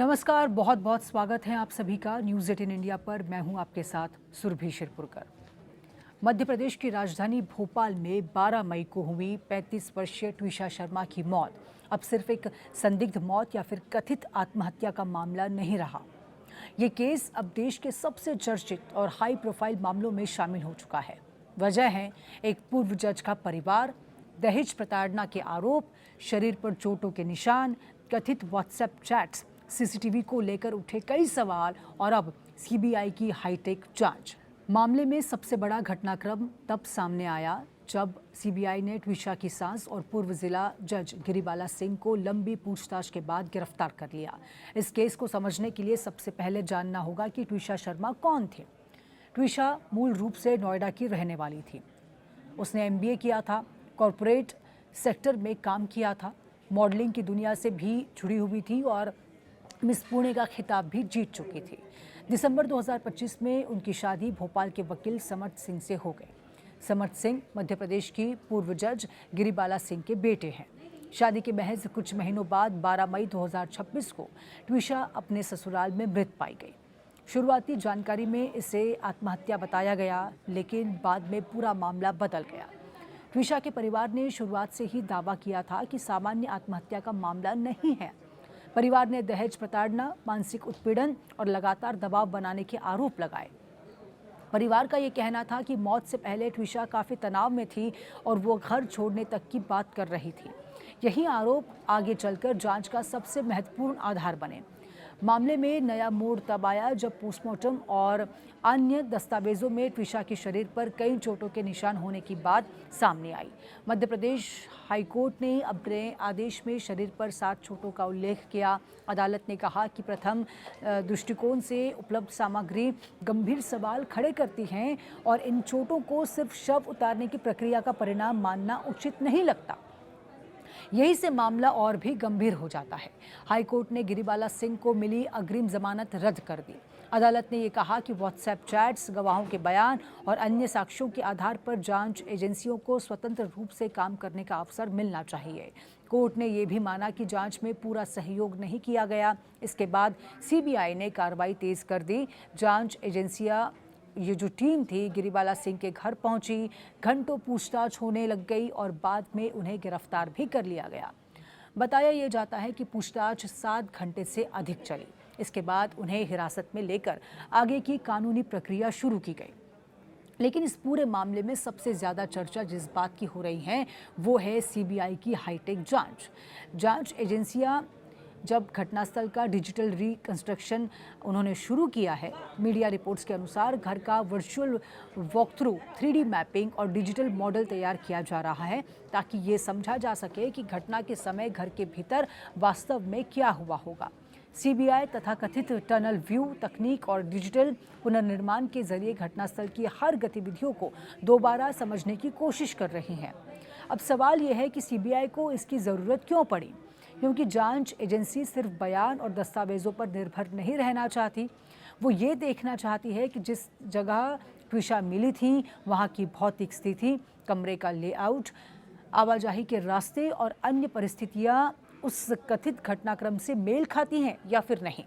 नमस्कार, बहुत बहुत स्वागत है आप सभी का न्यूज़ 18 इंडिया पर। मैं हूं आपके साथ सुरभि शिरपुरकर। मध्य प्रदेश की राजधानी भोपाल में 12 मई को हुई 35 वर्षीय ट्विशा शर्मा की मौत अब सिर्फ एक संदिग्ध मौत या फिर कथित आत्महत्या का मामला नहीं रहा। ये केस अब देश के सबसे चर्चित और हाई प्रोफाइल मामलों में शामिल हो चुका है। वजह है एक पूर्व जज का परिवार, दहेज प्रताड़ना के आरोप, शरीर पर चोटों के निशान, कथित व्हाट्सएप चैट्स, सीसीटीवी को लेकर उठे कई सवाल और अब सीबीआई की हाईटेक जांच। मामले में सबसे बड़ा घटनाक्रम तब सामने आया जब सीबीआई ने ट्विशा की सास और पूर्व जिला जज गिरिबाला सिंह को लंबी पूछताछ के बाद गिरफ्तार कर लिया। इस केस को समझने के लिए सबसे पहले जानना होगा कि ट्विशा शर्मा कौन थे। ट्विशा मूल रूप से नोएडा की रहने वाली थी। उसने एमबीए किया था, कॉरपोरेट सेक्टर में काम किया था, मॉडलिंग की दुनिया से भी जुड़ी हुई थी और मिस पुणे का खिताब भी जीत चुकी थी। दिसंबर 2025 में उनकी शादी भोपाल के वकील समर्थ सिंह से हो गई। समर्थ सिंह मध्य प्रदेश की पूर्व जज गिरिबाला सिंह के बेटे हैं। शादी के महज कुछ महीनों बाद 12 मई 2026 को ट्विशा अपने ससुराल में मृत पाई गई। शुरुआती जानकारी में इसे आत्महत्या बताया गया, लेकिन बाद में पूरा मामला बदल गया। ट्विशा के परिवार ने शुरुआत से ही दावा किया था कि सामान्य आत्महत्या का मामला नहीं है। परिवार ने दहेज प्रताड़ना, मानसिक उत्पीड़न और लगातार दबाव बनाने के आरोप लगाए। परिवार का ये कहना था कि मौत से पहले ट्विशा काफ़ी तनाव में थी और वो घर छोड़ने तक की बात कर रही थी। यही आरोप आगे चलकर जांच का सबसे महत्वपूर्ण आधार बने। मामले में नया मोड़ तब आया जब पोस्टमार्टम और अन्य दस्तावेजों में ट्विशा के शरीर पर कई चोटों के निशान होने की बात सामने आई। मध्य प्रदेश हाईकोर्ट ने अपने आदेश में शरीर पर 7 चोटों का उल्लेख किया। अदालत ने कहा कि प्रथम दृष्टिकोण से उपलब्ध सामग्री गंभीर सवाल खड़े करती हैं और इन चोटों को सिर्फ शव उतारने की प्रक्रिया का परिणाम मानना उचित नहीं लगता। यही से मामला और भी गंभीर हो जाता है। हाईकोर्ट ने गिरिबाला सिंह को मिली अग्रिम जमानत रद्द कर दी। अदालत ने ये कहा कि व्हाट्सएप चैट्स, गवाहों के बयान और अन्य साक्ष्यों के आधार पर जांच एजेंसियों को स्वतंत्र रूप से काम करने का अवसर मिलना चाहिए। कोर्ट ने यह भी माना कि जांच में पूरा सहयोग नहीं किया गया। इसके बाद सीबीआई ने कार्रवाई तेज कर दी। जांच एजेंसियां, ये जो टीम थी, गिरिबाला सिंह के घर पहुंची, घंटों पूछताछ होने लग गई और बाद में उन्हें गिरफ्तार भी कर लिया गया। बताया यह जाता है कि पूछताछ 7 घंटे से अधिक चली। इसके बाद उन्हें हिरासत में लेकर आगे की कानूनी प्रक्रिया शुरू की गई। लेकिन इस पूरे मामले में सबसे ज़्यादा चर्चा जिस बात की हो रही है वो है सीबीआई की हाईटेक जांच। जांच एजेंसियां जब घटनास्थल का डिजिटल रिकंस्ट्रक्शन उन्होंने शुरू किया है। मीडिया रिपोर्ट्स के अनुसार घर का वर्चुअल वॉकथ्रू, 3D मैपिंग और डिजिटल मॉडल तैयार किया जा रहा है ताकि ये समझा जा सके कि घटना के समय घर के भीतर वास्तव में क्या हुआ होगा। सीबीआई तथा कथित टनल व्यू तकनीक और डिजिटल पुनर्निर्माण के जरिए घटनास्थल की हर गतिविधियों को दोबारा समझने की कोशिश कर रही है। अब सवाल यह है कि सीबीआई को इसकी ज़रूरत क्यों पड़ी, क्योंकि जांच एजेंसी सिर्फ बयान और दस्तावेजों पर निर्भर नहीं रहना चाहती। वो ये देखना चाहती है कि जिस जगह ट्विशा मिली थी वहाँ की भौतिक स्थिति, कमरे का लेआउट, आवाजाही के रास्ते और अन्य परिस्थितियाँ उस कथित घटनाक्रम से मेल खाती हैं या फिर नहीं।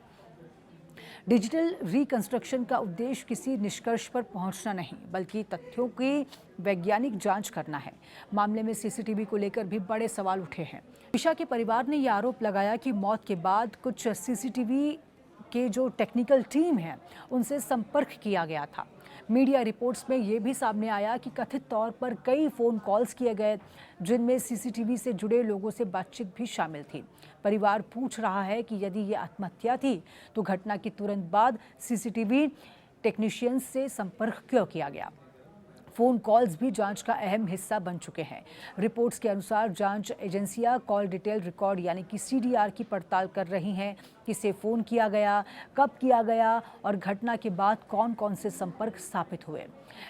डिजिटल रिकंस्ट्रक्शन का उद्देश्य किसी निष्कर्ष पर पहुंचना नहीं, बल्कि तथ्यों की वैज्ञानिक जांच करना है। मामले में सीसीटीवी को लेकर भी बड़े सवाल उठे हैं। ट्विशा के परिवार ने यह आरोप लगाया कि मौत के बाद कुछ सीसीटीवी के जो टेक्निकल टीम है उनसे संपर्क किया गया था। मीडिया रिपोर्ट्स में ये भी सामने आया कि कथित तौर पर कई फ़ोन कॉल्स किए गए जिनमें सीसीटीवी से जुड़े लोगों से बातचीत भी शामिल थी। परिवार पूछ रहा है कि यदि ये आत्महत्या थी तो घटना के तुरंत बाद सीसीटीवी टेक्नीशियंस से संपर्क क्यों किया गया। फ़ोन कॉल्स भी जांच का अहम हिस्सा बन चुके हैं। रिपोर्ट्स के अनुसार जांच एजेंसियां कॉल डिटेल रिकॉर्ड यानी कि सीडीआर की पड़ताल कर रही हैं। किसे फ़ोन किया गया, कब किया गया और घटना के बाद कौन कौन से संपर्क स्थापित हुए,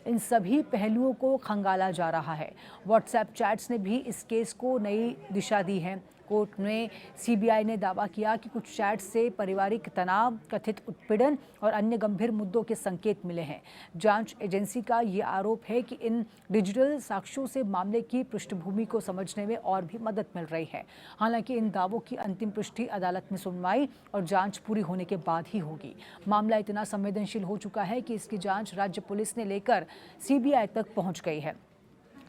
इन सभी पहलुओं को खंगाला जा रहा है। व्हाट्सएप चैट्स ने भी इस केस को नई दिशा दी है। कोर्ट में सीबीआई ने दावा किया कि कुछ चैट्स से पारिवारिक तनाव, कथित उत्पीड़न और अन्य गंभीर मुद्दों के संकेत मिले हैं। जांच एजेंसी का ये आरोप है कि इन डिजिटल साक्ष्यों से मामले की पृष्ठभूमि को समझने में और भी मदद मिल रही है। हालांकि इन दावों की अंतिम पुष्टि अदालत में सुनवाई और जांच पूरी होने के बाद ही होगी। मामला इतना संवेदनशील हो चुका है कि इसकी जांच राज्य पुलिस ने लेकर सीबीआई तक पहुंच गई है।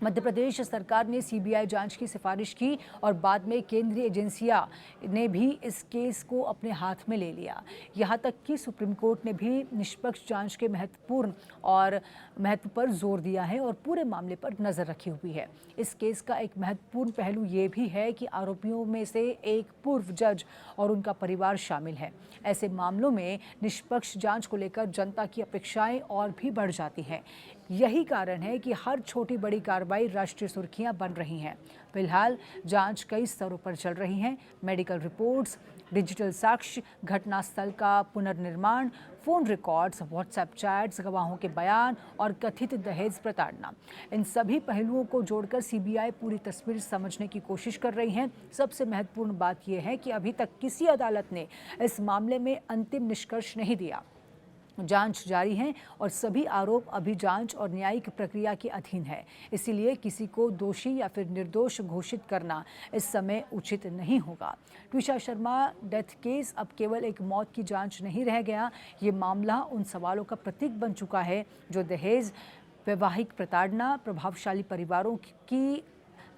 मध्य प्रदेश सरकार ने सीबीआई जांच की सिफारिश की और बाद में केंद्रीय एजेंसियां ने भी इस केस को अपने हाथ में ले लिया। यहां तक कि सुप्रीम कोर्ट ने भी निष्पक्ष जांच के महत्व पर जोर दिया है और पूरे मामले पर नजर रखी हुई है। इस केस का एक महत्वपूर्ण पहलू ये भी है कि आरोपियों में से एक पूर्व जज और उनका परिवार शामिल है। ऐसे मामलों में निष्पक्ष जांच को लेकर जनता की अपेक्षाएं और भी बढ़ जाती हैं। यही कारण है कि हर छोटी बड़ी कार्रवाई राष्ट्रीय सुर्खियां बन रही हैं। फिलहाल जांच कई स्तरों पर चल रही है। मेडिकल रिपोर्ट्स, डिजिटल साक्ष्य, घटनास्थल का पुनर्निर्माण, फोन रिकॉर्ड्स, व्हाट्सएप चैट्स, गवाहों के बयान और कथित दहेज प्रताड़ना, इन सभी पहलुओं को जोड़कर सीबीआई पूरी तस्वीर समझने की कोशिश कर रही है। सबसे महत्वपूर्ण बात यह है कि अभी तक किसी अदालत ने इस मामले में अंतिम निष्कर्ष नहीं दिया। जांच जारी है और सभी आरोप अभी जांच और न्यायिक प्रक्रिया के अधीन है। इसीलिए किसी को दोषी या फिर निर्दोष घोषित करना इस समय उचित नहीं होगा। ट्विशा शर्मा डेथ केस अब केवल एक मौत की जांच नहीं रह गया। ये मामला उन सवालों का प्रतीक बन चुका है जो दहेज, वैवाहिक प्रताड़ना, प्रभावशाली परिवारों की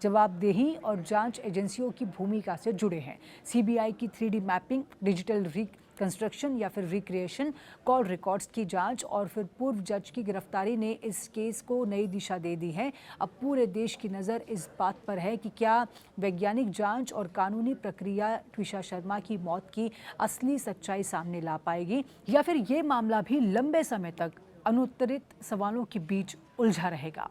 जवाबदेही और जांच एजेंसियों की भूमिका से जुड़े हैं। सीबीआई की 3D मैपिंग, डिजिटल रिकंस्ट्रक्शन या फिर रिक्रिएशन, कॉल रिकॉर्ड्स की जांच और फिर पूर्व जज की गिरफ्तारी ने इस केस को नई दिशा दे दी है। अब पूरे देश की नज़र इस बात पर है कि क्या वैज्ञानिक जांच और कानूनी प्रक्रिया ट्विशा शर्मा की मौत की असली सच्चाई सामने ला पाएगी या फिर ये मामला भी लंबे समय तक अनुत्तरित सवालों के बीच उलझा रहेगा।